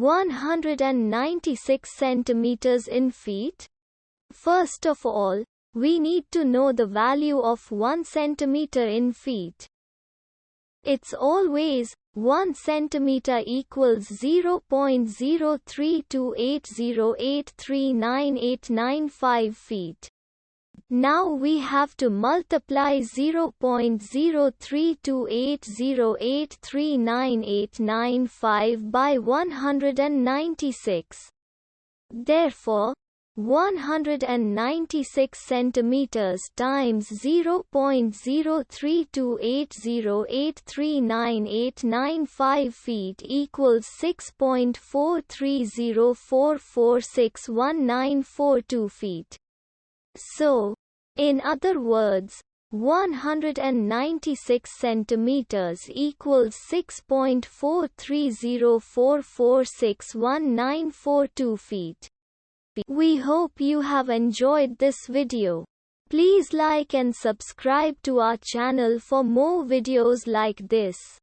196 centimeters in feet? First of all, we need to know the value of 1 centimeter in feet. It's always 1 centimeter equals 0.03280839895 feet. Now we have to multiply 0.03280839895 by 196. Therefore, 196 centimeters times 0.03280839895 feet equals 6.43044619442 feet. So, in other words, 196 centimeters equals 6.43044619442 feet. We hope you have enjoyed this video. Please like and subscribe to our channel for more videos like this.